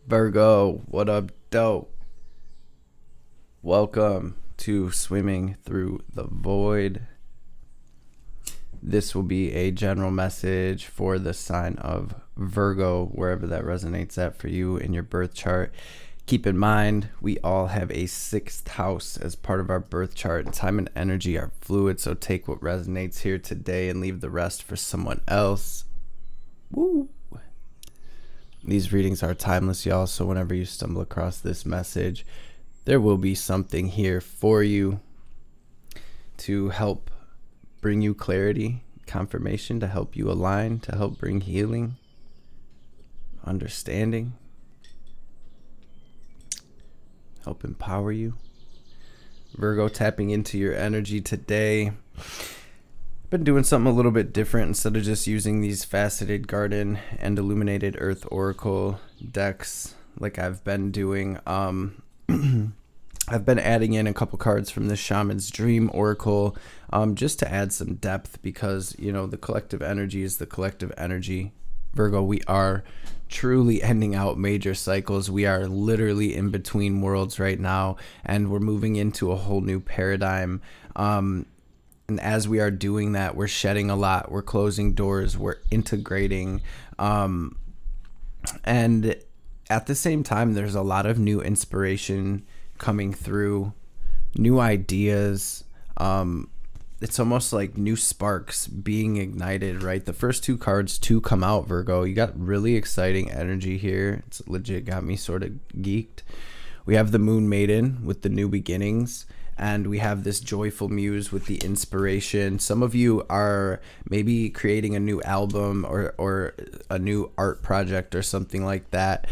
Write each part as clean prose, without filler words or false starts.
Virgo, what up, dope? Welcome to Swimming Through the Void. This will be a general message for the sign of Virgo, wherever that resonates at for you in your birth chart. Keep in mind, we all have a sixth house as part of our birth chart. Time and energy are fluid, so take what resonates here today and leave the rest for someone else. Woo! These readings are timeless, y'all, so whenever you stumble across this message, there will be something here for you to help bring you clarity, confirmation, to help you align, to help bring healing, understanding, help empower you. Virgo, tapping into your energy today. Been doing something a little bit different. Instead of just using these faceted garden and illuminated earth oracle decks like I've been doing, I've been adding in a couple cards from the Shaman's Dream Oracle, just to add some depth, because the collective energy is the collective energy. Virgo, we are truly ending out major cycles. We are literally in between worlds right now, and we're moving into a whole new paradigm. And as we are doing that, we're shedding a lot. We're closing doors. We're integrating. And at the same time, there's a lot of new inspiration coming through, new ideas. It's almost like new sparks being ignited, right? The first two cards to come out, Virgo, you got really exciting energy here. It's legit got me sort of geeked. We have the Moon Maiden with the new beginnings. And we have this joyful muse with the inspiration. Some of you are maybe creating a new album or a new art project or something like that.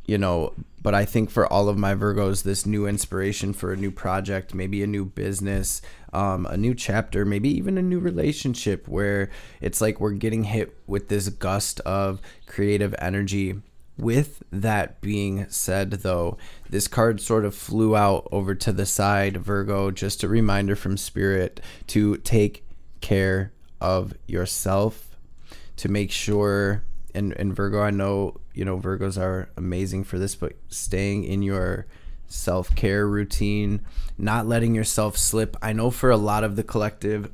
But I think for all of my Virgos, this new inspiration for a new project, maybe a new business, a new chapter, maybe even a new relationship, where it's like we're getting hit with this gust of creative energy. With that being said, though, this card sort of flew out over to the side, Virgo, just a reminder from Spirit to take care of yourself, to make sure, and Virgo, I know, Virgos are amazing for this, but staying in your self-care routine, not letting yourself slip. I know for a lot of the collective,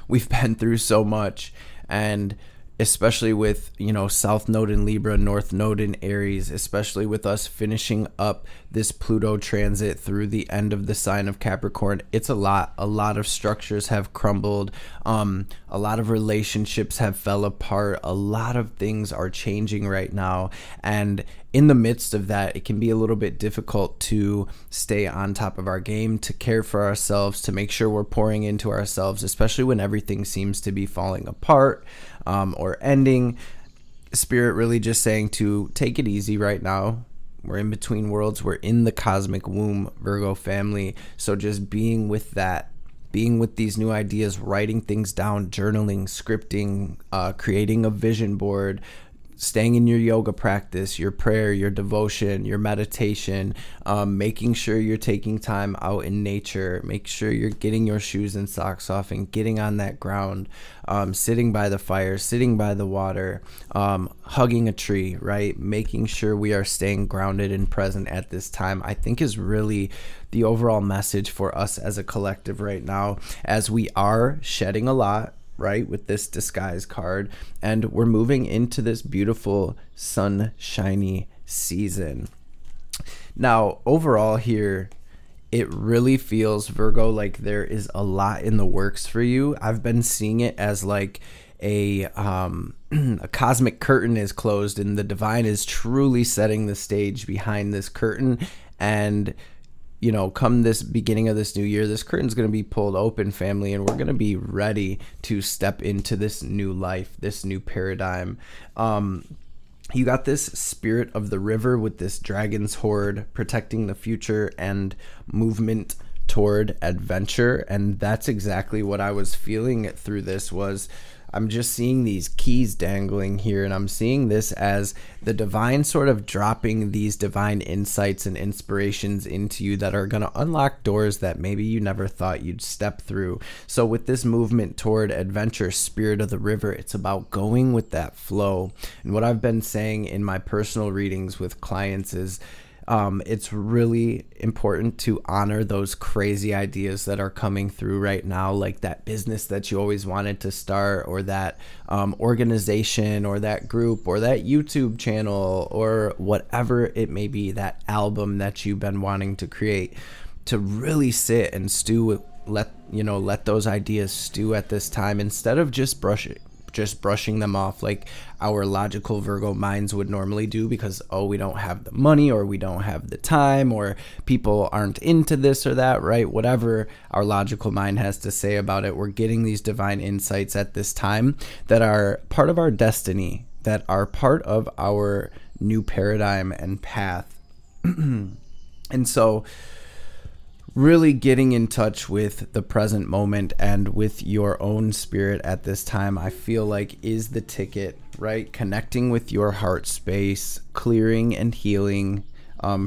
we've been through so much, and especially with, South Node in Libra, North Node in Aries, especially with us finishing up this Pluto transit through the end of the sign of Capricorn. It's a lot of structures have crumbled. A lot of relationships have fell apart. A lot of things are changing right now. And in the midst of that, it can be a little bit difficult to stay on top of our game, to care for ourselves, to make sure we're pouring into ourselves, especially when everything seems to be falling apart or ending. Spirit really just saying to take it easy right now. We're in between worlds. We're in the cosmic womb, Virgo family. So just being with that, being with these new ideas, writing things down, journaling, scripting, creating a vision board, staying in your yoga practice, your prayer, your devotion, your meditation, making sure you're taking time out in nature, make sure you're getting your shoes and socks off and getting on that ground, sitting by the fire, sitting by the water, hugging a tree, right? Making sure we are staying grounded and present at this time, I think is really the overall message for us as a collective right now, as we are shedding a lot, right, with this disguise card, and we're moving into this beautiful sunshiny season. Now, overall here, it really feels, Virgo, like there is a lot in the works for you. I've been seeing it as like a cosmic curtain is closed and the divine is truly setting the stage behind this curtain. And come this beginning of this new year, this curtain's going to be pulled open, family, and we're going to be ready to step into this new life, this new paradigm. You got this spirit of the river with this dragon's horde protecting the future and movement toward adventure. And that's exactly what I was feeling through this was, I'm just seeing these keys dangling here, and I'm seeing this as the divine sort of dropping these divine insights and inspirations into you that are going to unlock doors that maybe you never thought you'd step through. So with this movement toward adventure, spirit of the river, it's about going with that flow. And what I've been saying in my personal readings with clients is it's really important to honor those crazy ideas that are coming through right now, like that business that you always wanted to start, or that organization, or that group, or that YouTube channel, or whatever it may be, that album that you've been wanting to create. To really sit and stew, let those ideas stew at this time, instead of just brushing them off like our logical Virgo minds would normally do, because we don't have the money, or we don't have the time, or people aren't into this or that, right? Whatever our logical mind has to say about it, we're getting these divine insights at this time that are part of our destiny, that are part of our new paradigm and path. And so really getting in touch with the present moment and with your own spirit at this time, I feel like, is the ticket, right? Connecting with your heart space, clearing and healing.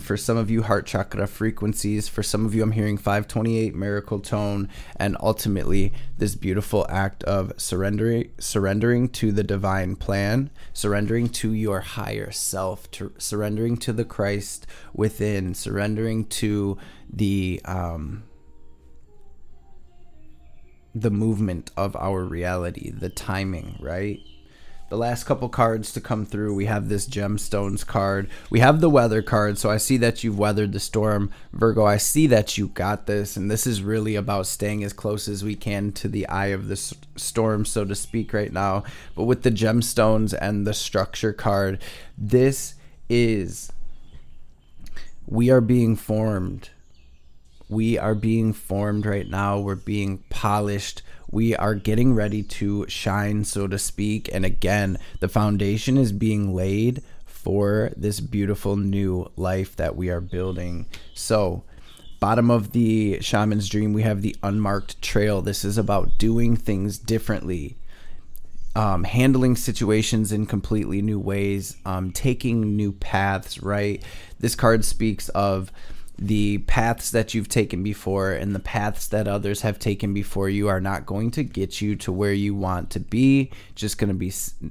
For some of you, heart chakra frequencies. For some of you, I'm hearing 528 miracle tone, and ultimately this beautiful act of surrendering to the divine plan, surrendering to your higher self, surrendering to the Christ within, surrendering to the movement of our reality, the timing, right? The last couple cards to come through, we have this gemstones card. We have the weather card, so I see that you've weathered the storm, Virgo. I see that you got this, and this is really about staying as close as we can to the eye of the storm, so to speak, right now. But with the gemstones and the structure card, this is, we are being formed. We are being formed right now. We're being polished. We are getting ready to shine, so to speak. And again, the foundation is being laid for this beautiful new life that we are building. So, bottom of the shaman's dream, we have the unmarked trail. This is about doing things differently, handling situations in completely new ways, taking new paths, right? This card speaks of the paths that you've taken before, and the paths that others have taken before you are not going to get you to where you want to be, just going to be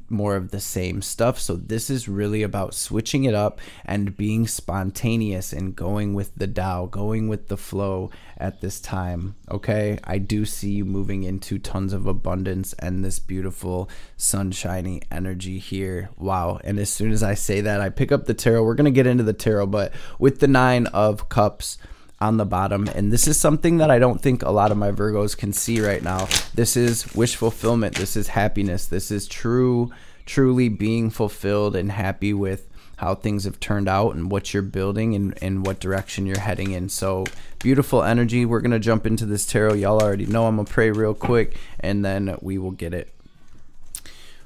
more of the same stuff. So this is really about switching it up and being spontaneous and going with the Tao, going with the flow at this time. Okay, I do see you moving into tons of abundance and this beautiful sunshiny energy here. Wow. And as soon as I say that, I pick up the tarot. We're going to get into the tarot, but with the 9 of Cups on the bottom, and this is something that I don't think a lot of my Virgos can see right now. This is wish fulfillment. This is happiness. This is truly being fulfilled and happy with how things have turned out and what you're building and what direction you're heading in. So beautiful energy. We're going to jump into this tarot. Y'all already know I'm going to pray real quick, and then we will get it.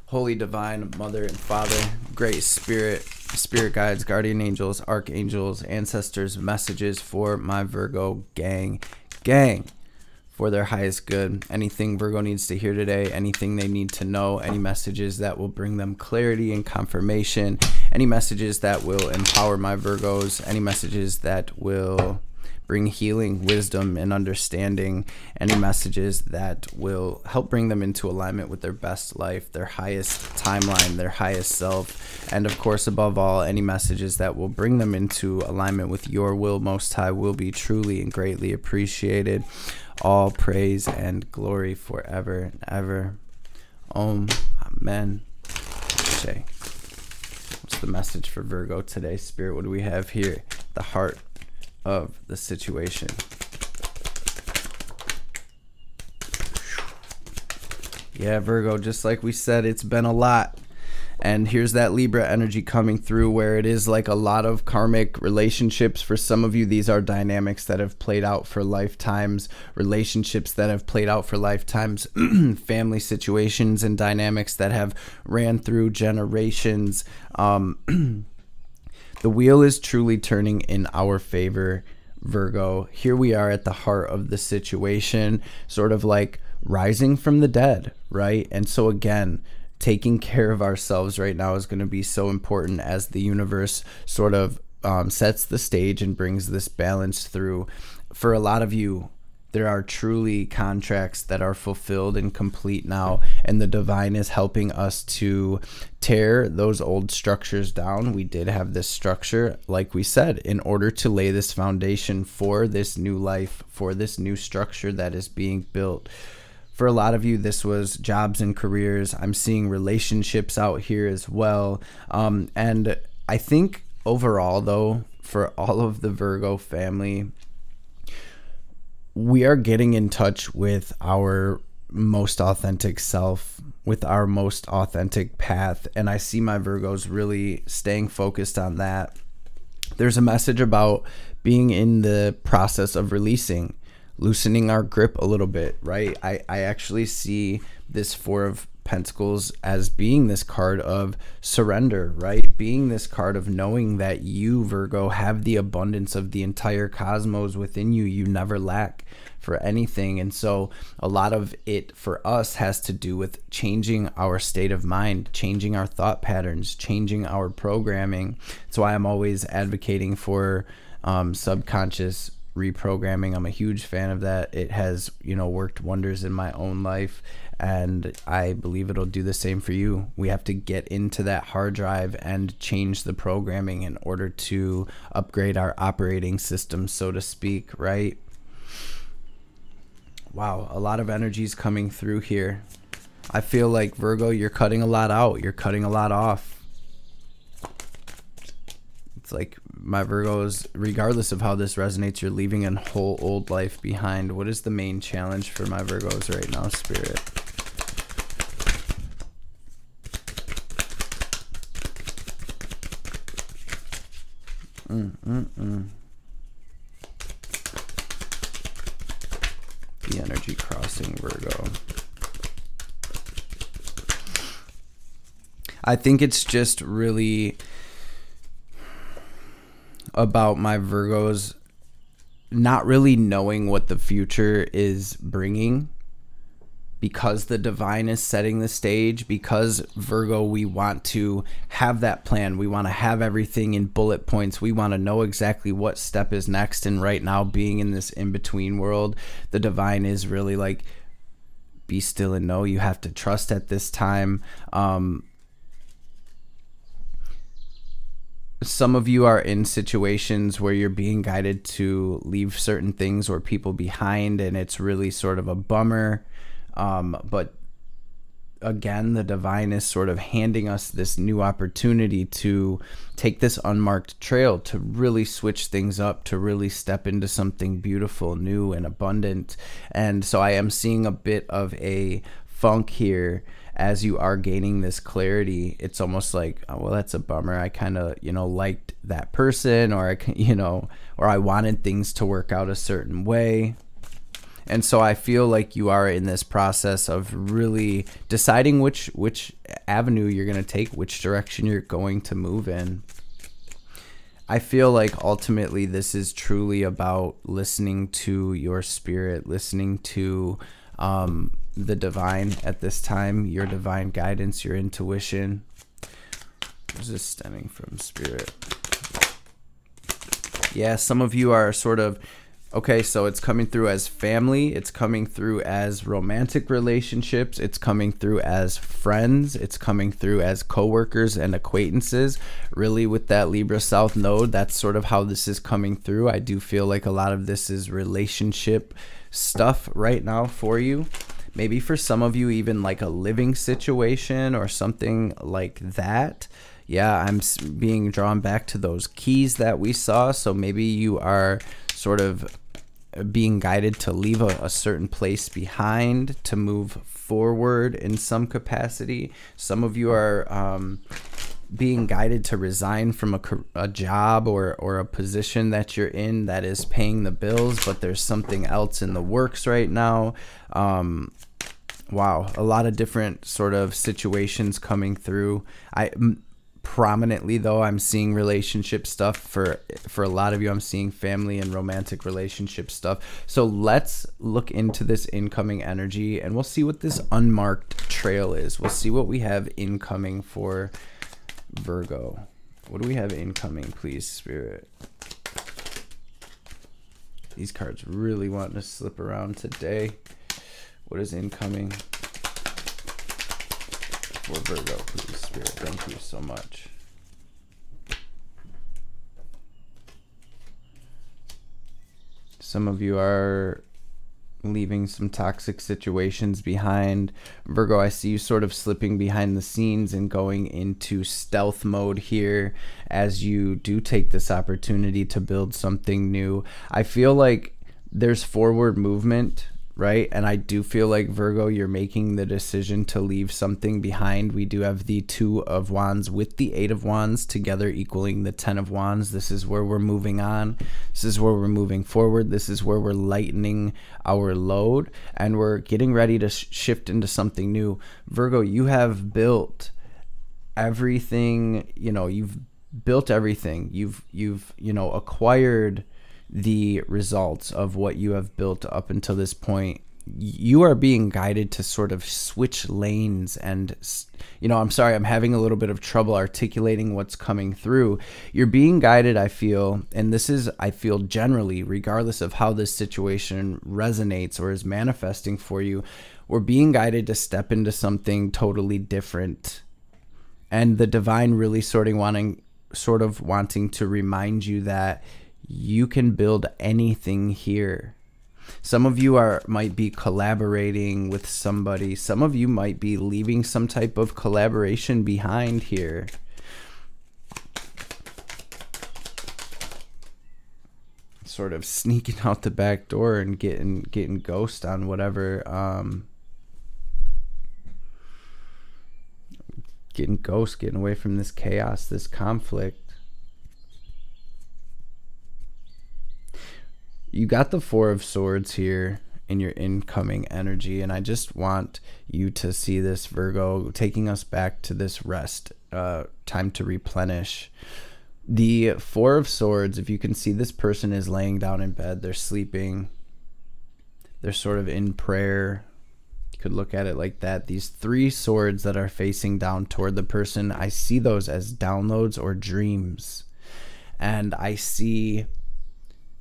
Holy Divine Mother and Father, Great Spirit guides, guardian angels, archangels, ancestors, messages for my Virgo gang, for their highest good. Anything Virgo needs to hear today, anything they need to know, any messages that will bring them clarity and confirmation, any messages that will empower my Virgos, any messages that will bring healing, wisdom, and understanding, any messages that will help bring them into alignment with their best life, their highest timeline, their highest self, and of course, above all, any messages that will bring them into alignment with your will, Most High, will be truly and greatly appreciated. All praise and glory forever and ever. Om. Amen. Ashe. What's the message for Virgo today, Spirit? What do we have here? The heart of the situation. Yeah, Virgo, just like we said, it's been a lot. And here's that Libra energy coming through, where it is like a lot of karmic relationships. For some of you, these are dynamics that have played out for lifetimes, relationships that have played out for lifetimes, family situations and dynamics that have ran through generations. The wheel is truly turning in our favor Virgo. Here we are at the heart of the situation, sort of like rising from the dead, right? And so again, taking care of ourselves right now is going to be so important as the universe sort of sets the stage and brings this balance through. For a lot of you, there are truly contracts that are fulfilled and complete now, and the divine is helping us to tear those old structures down. We did have this structure, like we said, in order to lay this foundation for this new life, for this new structure that is being built. For a lot of you, this was jobs and careers. I'm seeing relationships out here as well. And I think overall, though, for all of the Virgo family, we are getting in touch with our most authentic self, with our most authentic path. And I see my Virgos really staying focused on that. There's a message about being in the process of releasing, loosening our grip a little bit, right? I actually see this Four of Pentacles as being this card of surrender, right? Being this card of knowing that you, Virgo, have the abundance of the entire cosmos within you. You never lack for anything. And so a lot of it for us has to do with changing our state of mind, changing our thought patterns, changing our programming. That's why I'm always advocating for subconscious reprogramming. I'm a huge fan of that. It has, worked wonders in my own life, and I believe it'll do the same for you. We have to get into that hard drive and change the programming in order to upgrade our operating system, so to speak, right? Wow, a lot of energies coming through here. I feel like, Virgo, you're cutting a lot out. You're cutting a lot off. It's like my Virgos, regardless of how this resonates, you're leaving a whole old life behind. What is the main challenge for my Virgos right now, Spirit? The energy crossing, Virgo. I think it's just really about my Virgos not really knowing what the future is bringing, because the divine is setting the stage. Because, Virgo, we want to have that plan. We want to have everything in bullet points. We want to know exactly what step is next. And right now, being in this in-between world, the divine is really like, be still and know. You have to trust at this time. Some of you are in situations where you're being guided to leave certain things or people behind, and it's really sort of a bummer. But again, the divine is sort of handing us this new opportunity to take this unmarked trail, to really switch things up, to really step into something beautiful, new, and abundant. And so I am seeing a bit of a funk here as you are gaining this clarity. It's almost like, oh, well, that's a bummer. I kind of, liked that person, or or I wanted things to work out a certain way. And so I feel like you are in this process of really deciding which avenue you're going to take, which direction you're going to move in. I feel like ultimately this is truly about listening to your spirit, listening to the divine at this time, your divine guidance, your intuition. Where's this stemming from, Spirit? Yeah, some of you are sort of, okay, so it's coming through as family, it's coming through as romantic relationships, it's coming through as friends, it's coming through as coworkers and acquaintances. Really, with that Libra South node, that's sort of how this is coming through. I do feel like a lot of this is relationship stuff right now for you. Maybe for some of you, even like a living situation or something like that. Yeah, I'm being drawn back to those keys that we saw. So maybe you are sort of being guided to leave a certain place behind, to move forward in some capacity. Some of you are being guided to resign from a job or a position that you're in that is paying the bills, but there's something else in the works right now. Wow, a lot of different sort of situations coming through. prominently though, I'm seeing relationship stuff. For a lot of you, I'm seeing family and romantic relationship stuff. So let's look into this incoming energy, and we'll see what this unmarked trail is. We'll see what we have incoming for Virgo. What do we have incoming, please, Spirit? These cards really want to slip around today. What is incoming for Virgo, please, Spirit? Thank you so much. Some of you are leaving some toxic situations behind. Virgo, I see you sort of slipping behind the scenes and going into stealth mode here as you do take this opportunity to build something new. I feel like there's forward movement, right? And I do feel like, Virgo, you're making the decision to leave something behind. We do have the 2 of Wands with the 8 of Wands together equaling the 10 of Wands. This is where we're moving on. This is where we're moving forward. This is where we're lightening our load, and we're getting ready to shift into something new. Virgo, you have built everything, you've built everything. You've acquired the results of what you have built up until this point. You are being guided to sort of switch lanes, and I'm sorry, I'm having a little bit of trouble articulating what's coming through. You're being guided, I feel, and this is, I feel, generally, regardless of how this situation resonates or is manifesting for you, we're being guided to step into something totally different, and the divine really sort of wanting to remind you that you can build anything here. Some of you might be collaborating with somebody. Some of you might be leaving some type of collaboration behind here. Sort of sneaking out the back door and getting ghost on whatever. Getting away from this chaos, this conflict. You got the 4 of Swords here in your incoming energy, and I just want you to see this, Virgo, taking us back to this rest, time to replenish. The 4 of Swords, if you can see, this person is laying down in bed, they're sleeping, they're sort of in prayer. You could look at it like that. These 3 swords that are facing down toward the person, I see those as downloads or dreams, and I see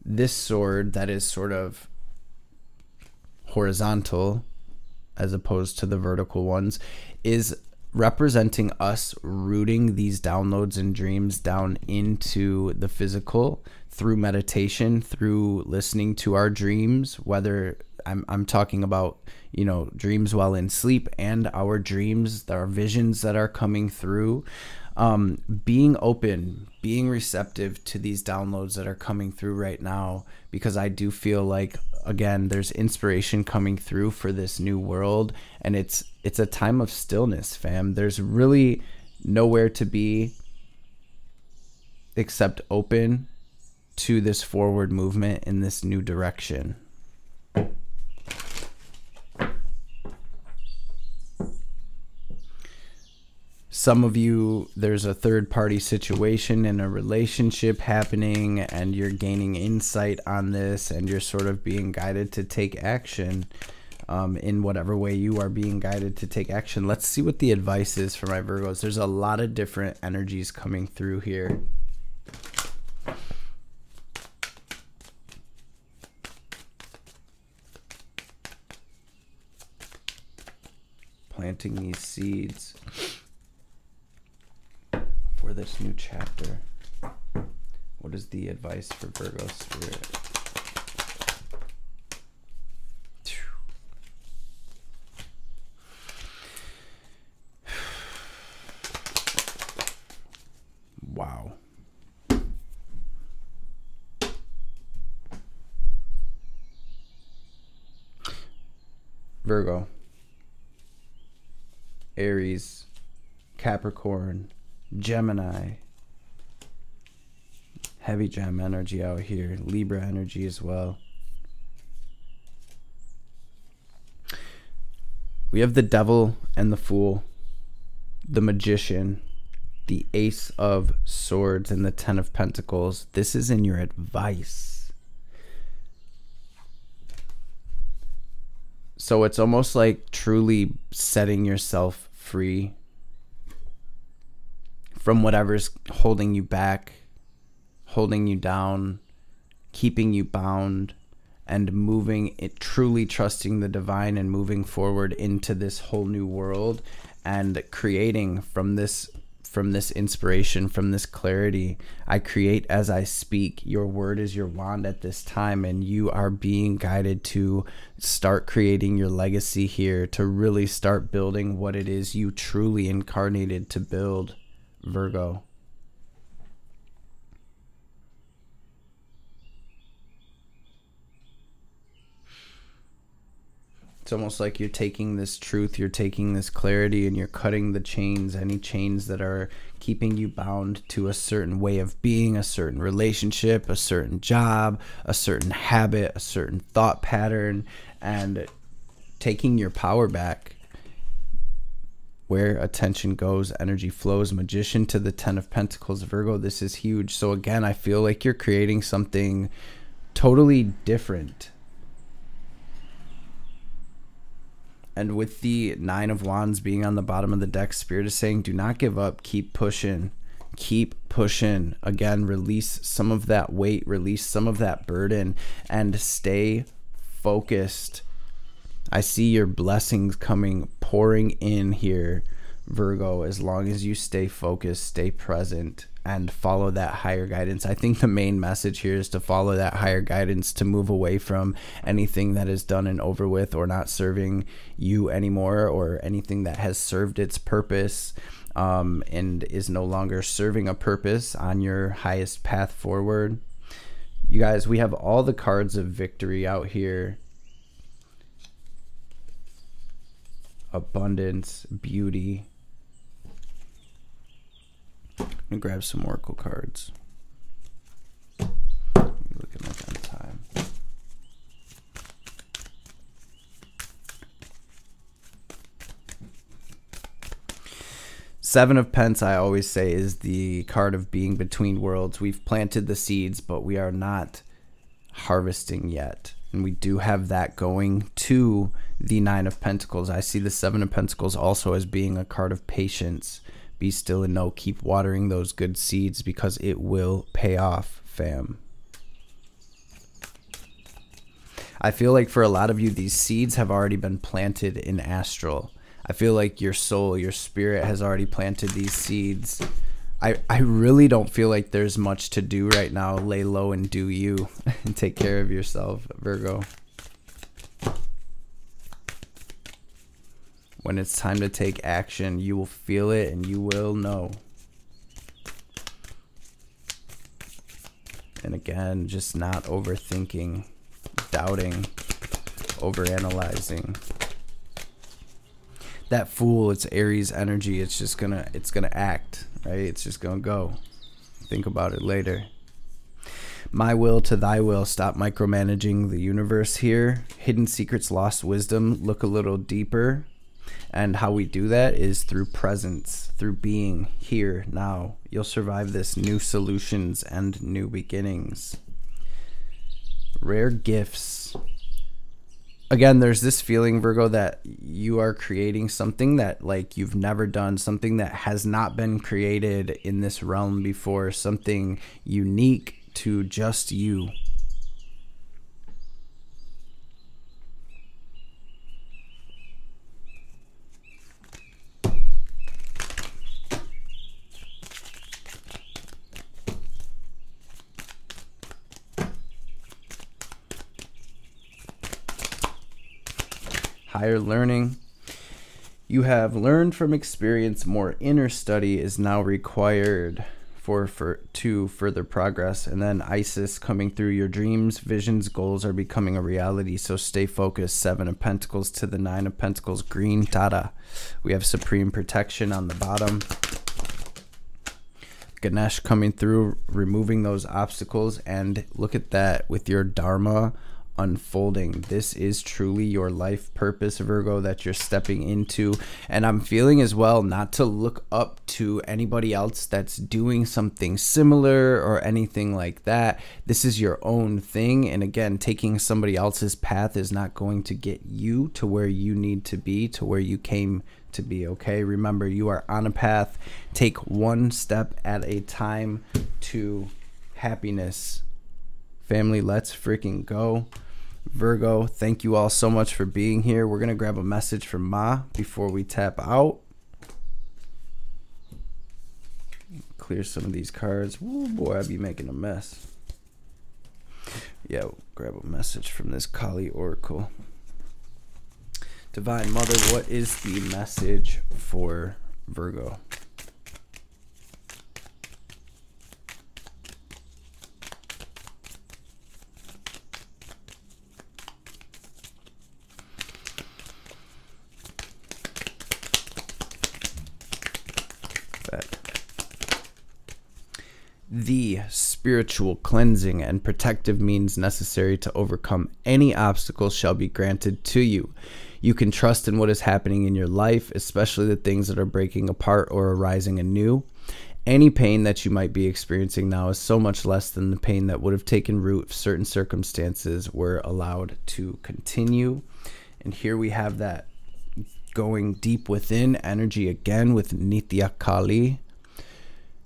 this sword that is sort of horizontal as opposed to the vertical ones is representing us rooting these downloads and dreams down into the physical through meditation, through listening to our dreams, whether I'm talking about, dreams while in sleep, and our dreams, our visions that are coming through. Being open, being receptive to these downloads that are coming through right now, because I do feel like, again, there's inspiration coming through for this new world, and it's a time of stillness, fam. There's really nowhere to be except open to this forward movement in this new direction. Some of you, there's a third-party situation in a relationship happening, and you're gaining insight on this, and you're sort of being guided to take action in whatever way you are being guided to take action. Let's see what the advice is for my Virgos. There's a lot of different energies coming through here. Planting these seeds for this new chapter. What is the advice for Virgo spirit? Wow. Virgo, Aries, Capricorn, Gemini, heavy gem energy out here, Libra energy as well. We have the Devil and the Fool, the Magician, the Ace of Swords and the Ten of Pentacles. This is in your advice. So it's almost like truly setting yourself free from whatever's holding you back, holding you down, keeping you bound, and moving it, truly trusting the divine and moving forward into this whole new world and creating from this inspiration, from this clarity. I create as I speak. Your word is your wand at this time, and you are being guided to start creating your legacy here, to really start building what it is you truly incarnated to build, Virgo. It's almost like you're taking this truth, you're taking this clarity, and you're cutting the chains, any chains that are keeping you bound to a certain way of being, a certain relationship, a certain job, a certain habit, a certain thought pattern, and taking your power back. Where attention goes, energy flows. Magician to the Ten of Pentacles, Virgo. This is huge. So again, I feel like you're creating something totally different. And with the Nine of Wands being on the bottom of the deck, Spirit is saying, do not give up. Keep pushing. Keep pushing. Again, release some of that weight. Release some of that burden. And stay focused. I see your blessings pouring in here, Virgo, as long as you stay focused, stay present, and follow that higher guidance. I think the main message here is to follow that higher guidance, to move away from anything that is done and over with or not serving you anymore, or anything that has served its purpose and is no longer serving a purpose on your highest path forward. You guys, we have all the cards of victory out here. Abundance, beauty. I'm gonna grab some oracle cards. Looking like on time. Seven of Pence, I always say, is the card of being between worlds. We've planted the seeds, but we are not harvesting yet. And we do have that going to the Nine of Pentacles. I see the Seven of Pentacles also as being a card of patience. Be still and know. Keep watering those good seeds, because it will pay off, fam. I feel like for a lot of you, these seeds have already been planted in astral. I feel like your soul, your spirit has already planted these seeds. I really don't feel like there's much to do right now. Lay low and do you and take care of yourself, Virgo. When it's time to take action, you will feel it and you will know. And again, just not overthinking, doubting, overanalyzing. That Fool, it's Aries energy. It's just gonna act, right? It's just gonna go. Think about it later. My will to thy will. Stop micromanaging the universe here. Hidden secrets, lost wisdom. Look a little deeper. And how we do that is through presence, through being here now. You'll survive this. New solutions and new beginnings. Rare gifts. Again, there's this feeling, Virgo, that you are creating something that like you've never done, something that has not been created in this realm before, something unique to just you. Higher learning. You have learned from experience. More inner study is now required to further progress. And then Isis coming through. Your dreams, visions, goals are becoming a reality. So stay focused. Seven of Pentacles to the Nine of Pentacles. Green Tata. We have supreme protection on the bottom. Ganesh coming through, removing those obstacles. And look at that with your Dharma unfolding. This is truly your life purpose, Virgo, that you're stepping into. And I'm feeling as well not to look up to anybody else that's doing something similar or anything like that. This is your own thing. And again, taking somebody else's path is not going to get you to where you need to be, to where you came to be. Okay, remember, you are on a path. Take one step at a time to happiness. Family, let's freaking go. Virgo, thank you all so much for being here. We're gonna grab a message from Ma before we tap out. Clear some of these cards. Ooh, boy, I'd be making a mess. Yeah, we'll grab a message from this Kali Oracle. Divine Mother, what is the message for Virgo? The spiritual cleansing and protective means necessary to overcome any obstacles shall be granted to you. You can trust in what is happening in your life, especially the things that are breaking apart or arising anew. Any pain that you might be experiencing now is so much less than the pain that would have taken root if certain circumstances were allowed to continue. And here we have that going deep within energy again with Nitya Kali.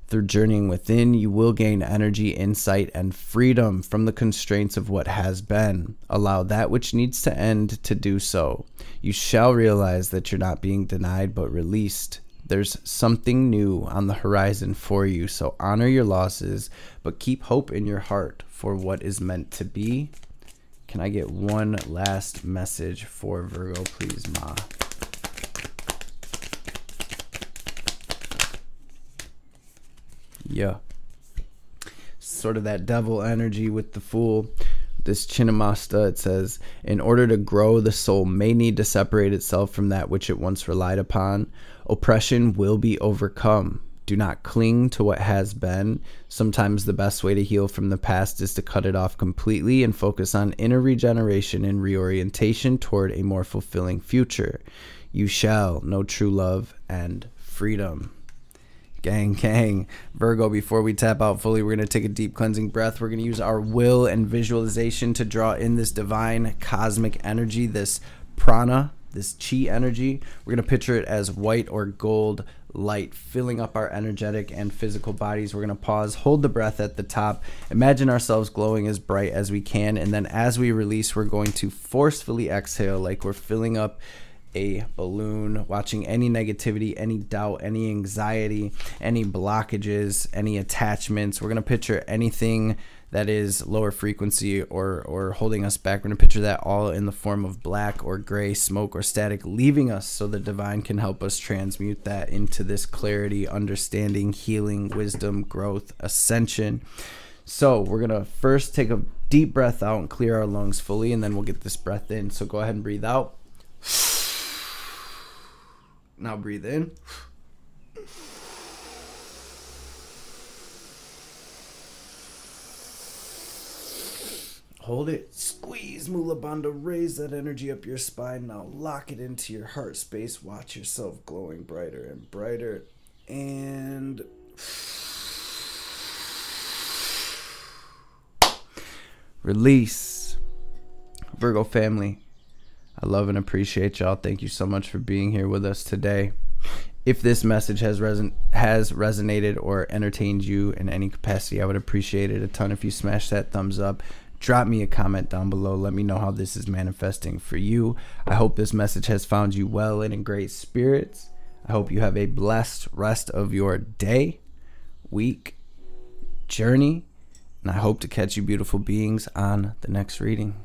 Through journeying within, you will gain energy, insight, and freedom from the constraints of what has been. Allow that which needs to end to do so. You shall realize that you're not being denied but released. There's something new on the horizon for you, so honor your losses, but keep hope in your heart for what is meant to be. Can I get one last message for Virgo, please, Ma? Yeah, sort of that devil energy with the Fool. This Chinnamasta, it says, in order to grow, the soul may need to separate itself from that which it once relied upon. Oppression will be overcome. Do not cling to what has been. Sometimes the best way to heal from the past is to cut it off completely and focus on inner regeneration and reorientation toward a more fulfilling future. You shall know true love and freedom. Gang, gang. Virgo, before we tap out fully, we're going to take a deep cleansing breath. We're going to use our will and visualization to draw in this divine cosmic energy, this prana, this chi energy. We're going to picture it as white or gold light filling up our energetic and physical bodies. We're going to pause, hold the breath at the top, imagine ourselves glowing as bright as we can, and then as we release, we're going to forcefully exhale like we're filling up a balloon, watching any negativity, any doubt, any anxiety, any blockages, any attachments. We're going to picture anything that is lower frequency or holding us back. We're going to picture that all in the form of black or gray smoke or static, leaving us so the divine can help us transmute that into this clarity, understanding, healing, wisdom, growth, ascension. So we're going to first take a deep breath out and clear our lungs fully, and then we'll get this breath in. So go ahead and breathe out. Now breathe in. Hold it. Squeeze Mula Bandha. Raise that energy up your spine. Now lock it into your heart space. Watch yourself glowing brighter and brighter. And release. Virgo family, I love and appreciate y'all. Thank you so much for being here with us today. If this message has resonated or entertained you in any capacity, I would appreciate it a ton if you smash that thumbs up. Drop me a comment down below. Let me know how this is manifesting for you. I hope this message has found you well and in great spirits. I hope you have a blessed rest of your day, week, journey, and I hope to catch you beautiful beings on the next reading.